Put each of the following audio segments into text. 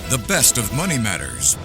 the best of Money Matters.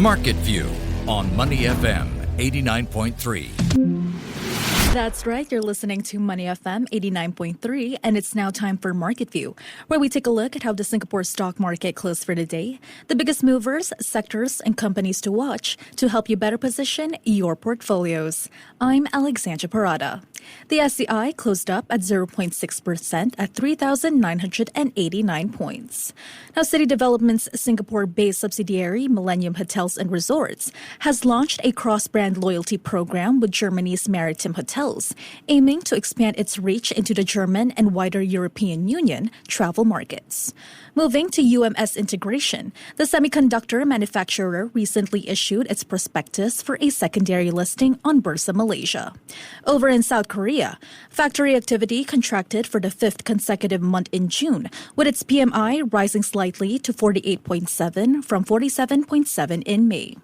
Market View on Money FM 89.3. That's right. You're listening to Money FM 89.3, and it's now time for Market View, where we take a look at how the Singapore stock market closed for the day, the biggest movers, sectors, and companies to watch to help you better position your portfolios. I'm Alexandra Parada. The SCI closed up at 0.6% at 3,989 points. Now, City Development's Singapore-based subsidiary, Millennium Hotels and Resorts, has launched a cross-brand loyalty program with Germany's maritime hotels, aiming to expand its reach into the German and wider European Union travel markets. Moving to UMS Integration, the semiconductor manufacturer recently issued its prospectus for a secondary listing on Bursa Malaysia. Over in South Korea, factory activity contracted for the fifth consecutive month in June, with its PMI rising slightly to 48.7 from 47.7 in May.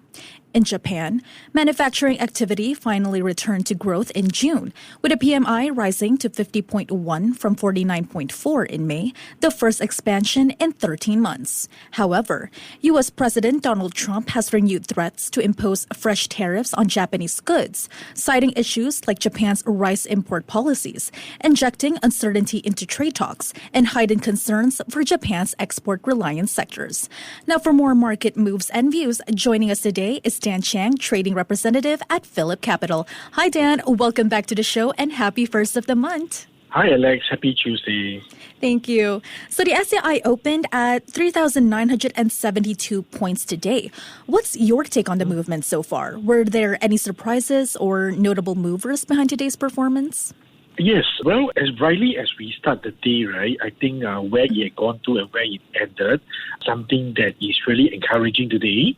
In Japan, manufacturing activity finally returned to growth in June, with a PMI rising to 50.1 from 49.4 in May, the first expansion in 13 months. However, U.S. President Donald Trump has renewed threats to impose fresh tariffs on Japanese goods, citing issues like Japan's rice import policies, injecting uncertainty into trade talks, and heightened concerns for Japan's export-reliant sectors. Now, for more market moves and views, joining us today is Dan Chang, trading representative at PhillipCapital. Hi, Dan. Welcome back to the show and happy first of the month. Hi, Alex. Happy Tuesday. Thank you. So the SCI opened at 3,972 points today. What's your take on the movement so far? Were there any surprises or notable movers behind today's performance? Yes. Well, as rightly as we start the day, right, I think where it had gone to and where it ended, something that is really encouraging today.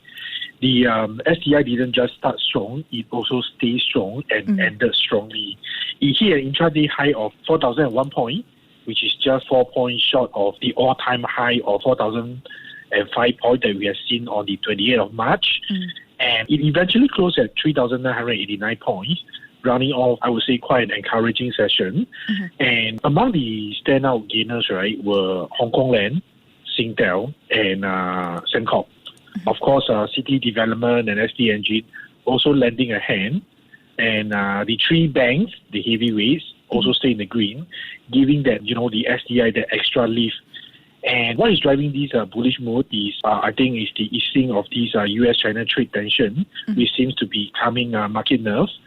The STI didn't just start strong, it also stayed strong and ended strongly. It hit an intraday high of 4,001 points, which is just 4 points short of the all-time high of 4,005 points that we have seen on the 28th of March. And it eventually closed at 3,989 points, rounding off, I would say, quite an encouraging session. And among the standout gainers, right, were Hong Kong Land, Singtel, and Sembcorp. Of course, City Development and SD Engine also lending a hand. And the three banks, the heavyweights, also stay in the green, giving that, the SDI that extra lift. And what is driving this bullish mood is, I think, is the easing of this US-China trade tension, which seems to be calming market nerves.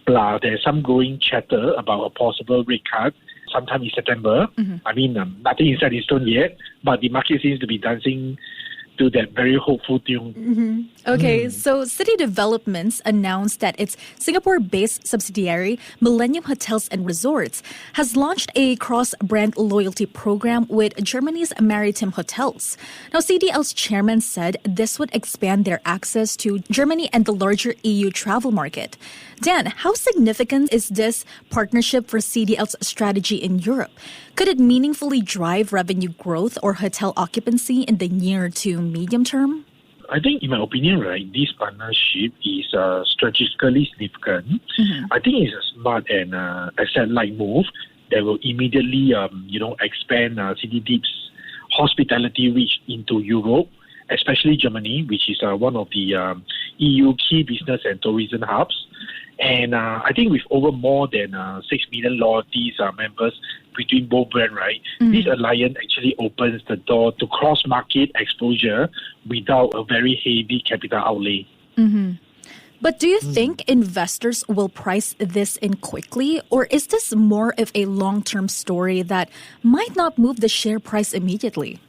Plus, there's some growing chatter about a possible rate cut sometime in September. I mean, nothing is set in stone yet, but the market seems to be dancing to that very hopeful tune. Okay, so City Developments announced that its Singapore-based subsidiary, Millennium Hotels and Resorts, has launched a cross-brand loyalty program with Germany's maritime hotels. Now, CDL's chairman said this would expand their access to Germany and the larger EU travel market. Dan, how significant is this partnership for CDL's strategy in Europe? Could it meaningfully drive revenue growth or hotel occupancy in the near to medium term? I think, in my opinion, right, this partnership is strategically significant. I think it's a smart and asset-light move that will immediately, expand CityDeep's hospitality reach into Europe, especially Germany, which is one of the EU key business and tourism hubs. And I think with over more than 6 million loyalties members between both brands, right, this alliance actually opens the door to cross-market exposure without a very heavy capital outlay. But do you think investors will price this in quickly, or is this more of a long-term story that might not move the share price immediately?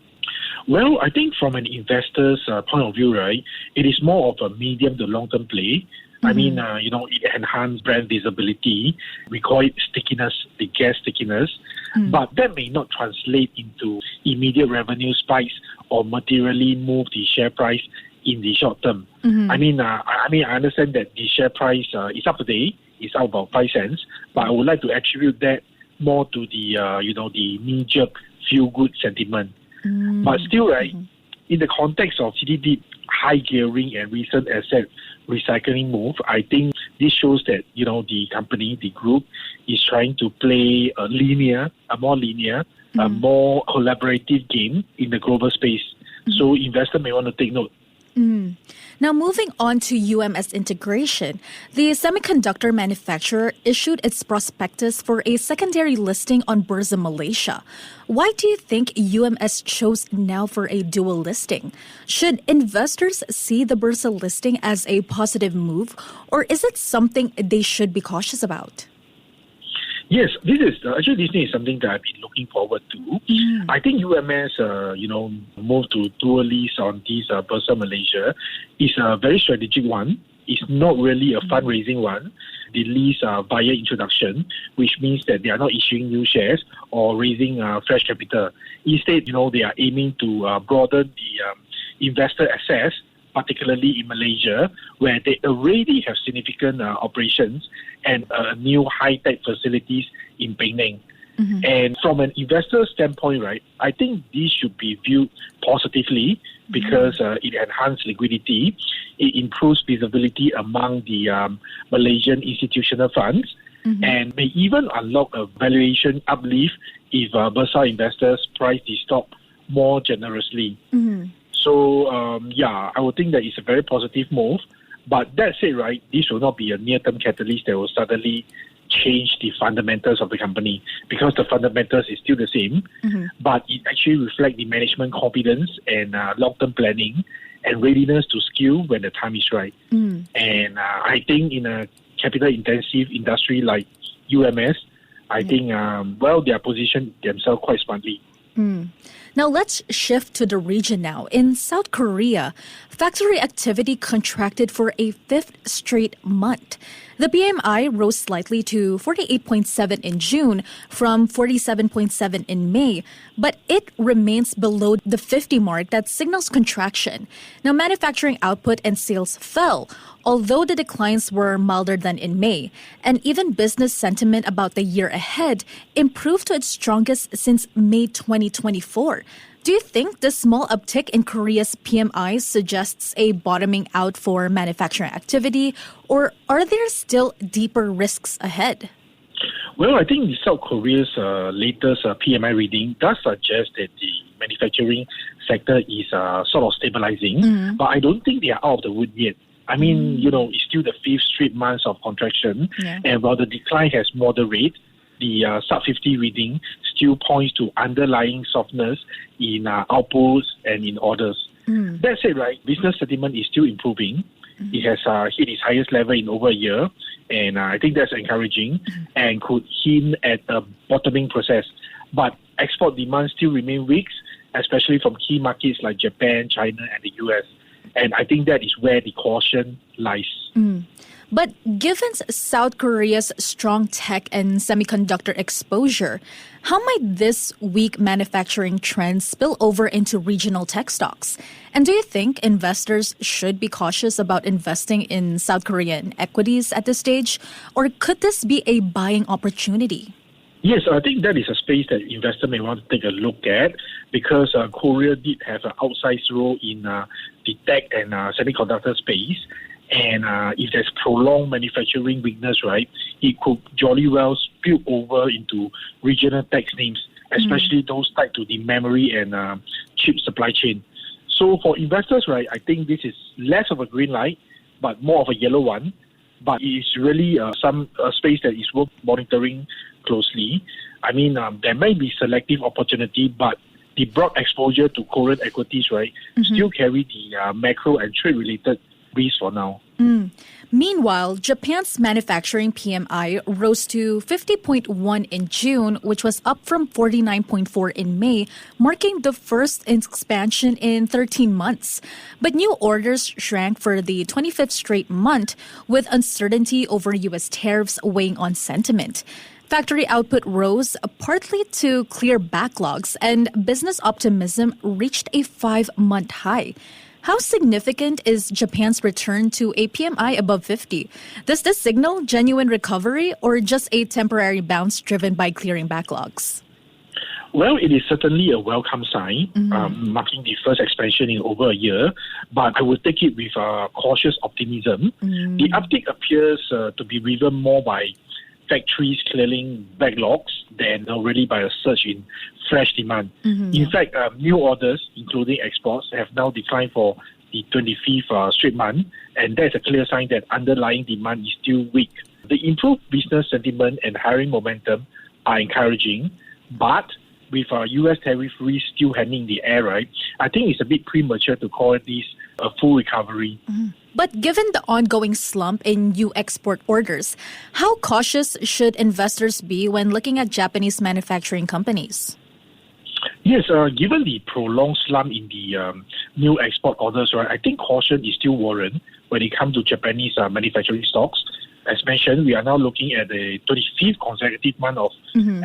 Well, I think from an investor's point of view, right, it is more of a medium to long-term play. I mean, it enhances brand visibility. We call it stickiness, the gas stickiness. But that may not translate into immediate revenue spikes or materially move the share price in the short term. I understand that the share price is up today. It's up about 5 cents. But I would like to attribute that more to the, the knee-jerk feel-good sentiment. But still, right, in the context of CityDeep high gearing and recent asset recycling move, I think this shows that, the company, the group, is trying to play a more linear, a more collaborative game in the global space. So investor may want to take note. Now, moving on to UMS Integration, the semiconductor manufacturer issued its prospectus for a secondary listing on Bursa Malaysia. Why do you think UMS chose now for a dual listing? Should investors see the Bursa listing as a positive move, or is it something they should be cautious about? Yes, this is something that I've been looking forward to. I think UMS, move to dual list on this Bursa Malaysia is a very strategic one. It's not really a fundraising one. The list via introduction, which means that they are not issuing new shares or raising fresh capital. Instead, they are aiming to broaden the investor access, particularly in Malaysia, where they already have significant operations and new high-tech facilities in Penang. And from an investor standpoint, right, I think this should be viewed positively because it enhances liquidity, it improves visibility among the Malaysian institutional funds, and may even unlock a valuation uplift if Bursa investors price the stock more generously. So, I would think that it's a very positive move. But that said, right, this will not be a near-term catalyst that will suddenly change the fundamentals of the company, because the fundamentals is still the same, but it actually reflects the management confidence and long-term planning and readiness to scale when the time is right. And I think in a capital-intensive industry like UMS, I think, they are positioned themselves quite smartly. Now let's shift to the region now. In South Korea, factory activity contracted for a fifth straight month. The PMI rose slightly to 48.7 in June from 47.7 in May, but it remains below the 50 mark that signals contraction. Now, manufacturing output and sales fell, although the declines were milder than in May, and even business sentiment about the year ahead improved to its strongest since May 2024. Do you think the small uptick in Korea's PMI suggests a bottoming out for manufacturing activity, or are there still deeper risks ahead? Well, I think South Korea's latest PMI reading does suggest that the manufacturing sector is sort of stabilizing, but I don't think they are out of the wood yet. I mean, it's still the fifth straight month of contraction, and while the decline has moderated, the sub-50 reading still points to underlying softness in outputs and in orders. That said, right, business sentiment is still improving. It has hit its highest level in over a year, and I think that's encouraging and could hint at a bottoming process. But export demand still remains weak, especially from key markets like Japan, China, and the US. And I think that is where the caution lies. But given South Korea's strong tech and semiconductor exposure, how might this weak manufacturing trend spill over into regional tech stocks? And do you think investors should be cautious about investing in South Korean equities at this stage? Or could this be a buying opportunity? Yes, I think that is a space that investors may want to take a look at, because Korea did have an outsized role in the tech and semiconductor space. And if there's prolonged manufacturing weakness, right, it could jolly well spill over into regional tech names, especially those tied to the memory and chip supply chain. So for investors, right, I think this is less of a green light, but more of a yellow one. But it is really some space that is worth monitoring closely. I mean, there may be selective opportunity, but the broad exposure to Korean equities, right, still carry the macro and trade-related risk for now. Meanwhile, Japan's manufacturing PMI rose to 50.1 in June, which was up from 49.4 in May, marking the first expansion in 13 months. But new orders shrank for the 25th straight month, with uncertainty over U.S. tariffs weighing on sentiment. Factory output rose partly to clear backlogs, and business optimism reached a 5-month high. How significant is Japan's return to a PMI above 50? Does this signal genuine recovery or just a temporary bounce driven by clearing backlogs? Well, it is certainly a welcome sign, marking the first expansion in over a year, but I would take it with cautious optimism. The uptick appears to be driven more by factories clearing backlogs than really by a surge in fresh demand. In fact, new orders, including exports, have now declined for the 25th straight month, and that's a clear sign that underlying demand is still weak. The improved business sentiment and hiring momentum are encouraging, but with U.S. tariff risk still hanging in the air, right, I think it's a bit premature to call this a full recovery. But given the ongoing slump in new export orders, how cautious should investors be when looking at Japanese manufacturing companies? Yes, given the prolonged slump in the new export orders, right, I think caution is still warranted when it comes to Japanese manufacturing stocks. As mentioned, we are now looking at the 25th consecutive month of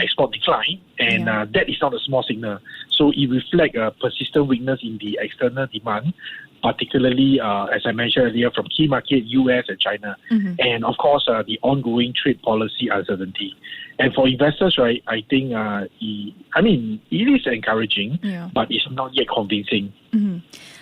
export decline, and that is not a small signal. So it reflects a persistent weakness in the external demand, particularly, as I mentioned earlier, from key markets, US and China, and of course, the ongoing trade policy uncertainty. And for investors, right, I think, it is encouraging, but it's not yet convincing.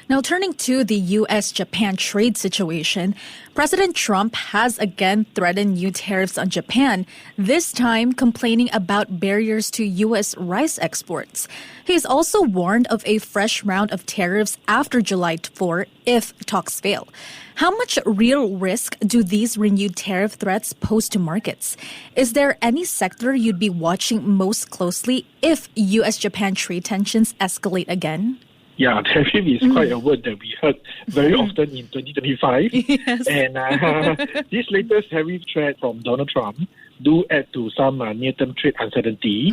Now, turning to the U.S.-Japan trade situation, President Trump has again threatened new tariffs on Japan, this time complaining about barriers to U.S. rice exports. He's also warned of a fresh round of tariffs after July 4 if talks fail. How much real risk do these renewed tariff threats pose to markets? Is there any sector you'd be watching most closely if U.S.-Japan trade tensions escalate again? Yeah, tariff is quite a word that we heard very often in 2025. Yes. And this latest tariff threat from Donald Trump do add to some near-term trade uncertainty.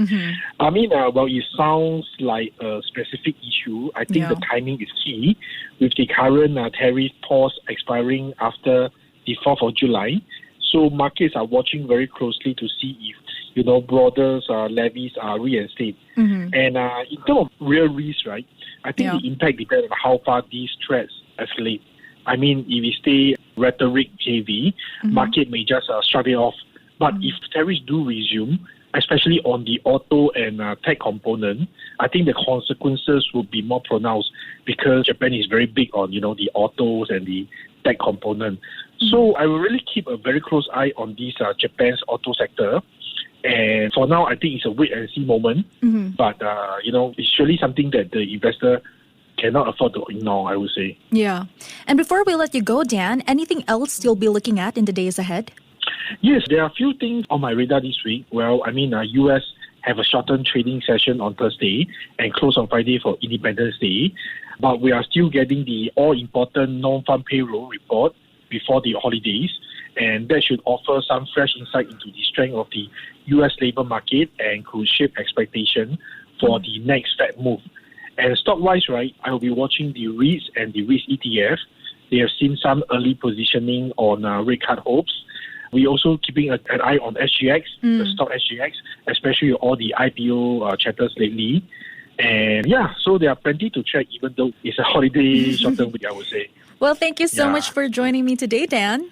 While it sounds like a specific issue, I think the timing is key. With the current tariff pause expiring after the 4th of July, so markets are watching very closely to see if broader levies are reinstated. And in terms of real risk, right, I think the impact depends on how far these threats escalate. I mean, if we stay rhetoric heavy, market may just shrug it off. But if tariffs do resume, especially on the auto and tech component, I think the consequences will be more pronounced because Japan is very big on, the autos and the tech component. So I will really keep a very close eye on this Japan's auto sector. And for now, I think it's a wait-and-see moment. But, it's surely something that the investor cannot afford to ignore, I would say. Yeah. And before we let you go, Dan, anything else you'll be looking at in the days ahead? Yes, there are a few things on my radar this week. Well, U.S. have a shortened trading session on Thursday and close on Friday for Independence Day. But we are still getting the all-important non-farm payroll report before the holidays. And that should offer some fresh insight into the strength of the U.S. labor market and could shape expectation for the next Fed move. And stock-wise, right, I will be watching the REITs and the REITs ETF. They have seen some early positioning on rate cut hopes. We're also keeping an eye on SGX, the stock SGX, especially all the IPO chatters lately. And so there are plenty to check, even though it's a holiday short-term week, I would say. Well, thank you so much for joining me today, Dan.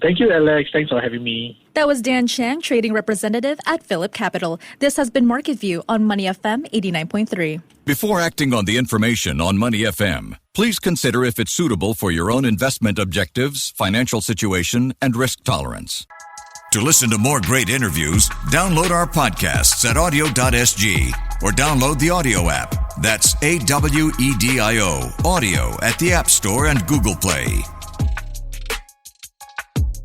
Thank you, Alex. Thanks for having me. That was Dan Chang, trading representative at PhillipCapital. This has been Market View on Money FM 89.3. Before acting on the information on Money FM, please consider if it's suitable for your own investment objectives, financial situation, and risk tolerance. To listen to more great interviews, download our podcasts at audio.sg or download the audio app. That's AWEDIO, audio at the App Store and Google Play.